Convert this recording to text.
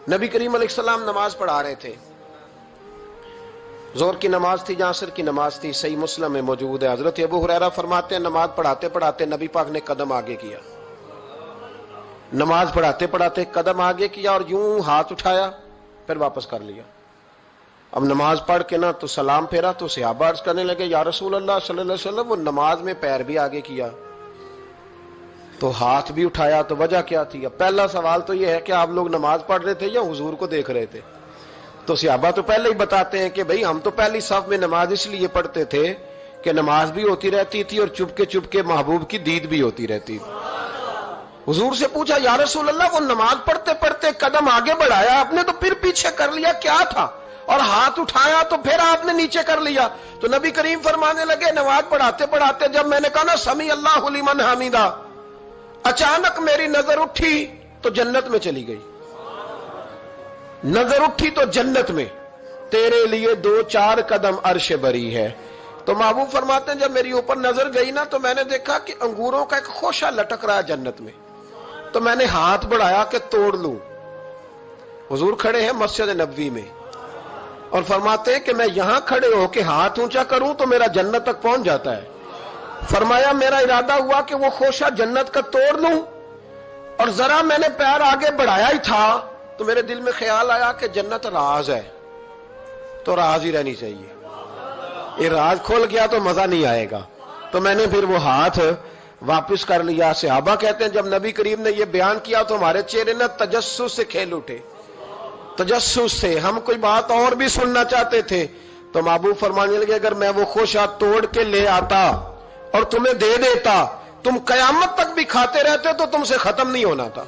نبی کریم علیہ السلام نماز پڑھا رہے تھے، ظہر کی نماز تھی یا عصر کی نماز تھی، صحیح مسلم میں موجود ہے۔ حضرت ابو ہریرہ فرماتے ہیں نماز پڑھاتے پڑھاتے نبی پاک نے قدم آگے کیا، نماز پڑھاتے پڑھاتے قدم آگے کیا اور یوں ہاتھ اٹھایا پھر واپس کر لیا۔ اب نماز پڑھ کے نا تو سلام پھیرا تو صحابہ عرض کرنے لگے یا رسول اللہ صلی اللہ علیہ وسلم وہ نماز میں پیر بھی آگے کیا تو ہاتھ بھی اٹھایا، تو وجہ کیا تھی؟ اب پہلا سوال تو یہ ہے کہ آپ لوگ نماز پڑھ رہے تھے یا حضور کو دیکھ رہے تھے؟ تو صحابہ تو پہلے ہی بتاتے ہیں کہ بھئی ہم تو پہلی صف میں نماز اس لیے پڑھتے تھے کہ نماز بھی ہوتی رہتی تھی اور چپ کے محبوب کی دید بھی ہوتی رہتی تھی۔ حضور سے پوچھا یا رسول اللہ وہ نماز پڑھتے پڑھتے قدم آگے بڑھایا آپ نے تو پھر پیچھے کر لیا، کیا تھا؟ اور ہاتھ اٹھایا تو پھر آپ نے نیچے کر لیا۔ تو نبی کریم فرمانے لگے نماز پڑھاتے پڑھاتے جب میں نے کہا نا سمیع اللہ لمن حمیدہ، اچانک میری نظر اٹھی تو جنت میں چلی گئی، نظر اٹھی تو جنت میں، تیرے لیے 2-4 قدم عرش بری ہے۔ تو محبوب فرماتے ہیں جب میری اوپر نظر گئی نا تو میں نے دیکھا کہ انگوروں کا ایک خوشہ لٹک رہا ہے جنت میں، تو میں نے ہاتھ بڑھایا کہ توڑ لوں۔ حضور کھڑے ہیں مسجد نبوی میں اور فرماتے ہیں کہ میں یہاں کھڑے ہو کے ہاتھ اونچا کروں تو میرا جنت تک پہنچ جاتا ہے۔ فرمایا میرا ارادہ ہوا کہ وہ خوشہ جنت کا توڑ لوں، اور ذرا میں نے پیر آگے بڑھایا ہی تھا تو میرے دل میں خیال آیا کہ جنت راز ہے تو راز ہی رہنی چاہیے، یہ راز کھول گیا تو مزہ نہیں آئے گا، تو میں نے پھر وہ ہاتھ واپس کر لیا۔ صحابہ کہتے ہیں جب نبی کریم نے یہ بیان کیا تو ہمارے چہرے نے تجسس سے کھیل اٹھے، تجسس سے ہم کوئی بات اور بھی سننا چاہتے تھے۔ تو محبوب فرمانے لگے اگر میں وہ خوشہ توڑ کے لے آتا اور تمہیں دے دیتا تم قیامت تک بھی کھاتے رہتے تو تم سے ختم نہیں ہونا تھا۔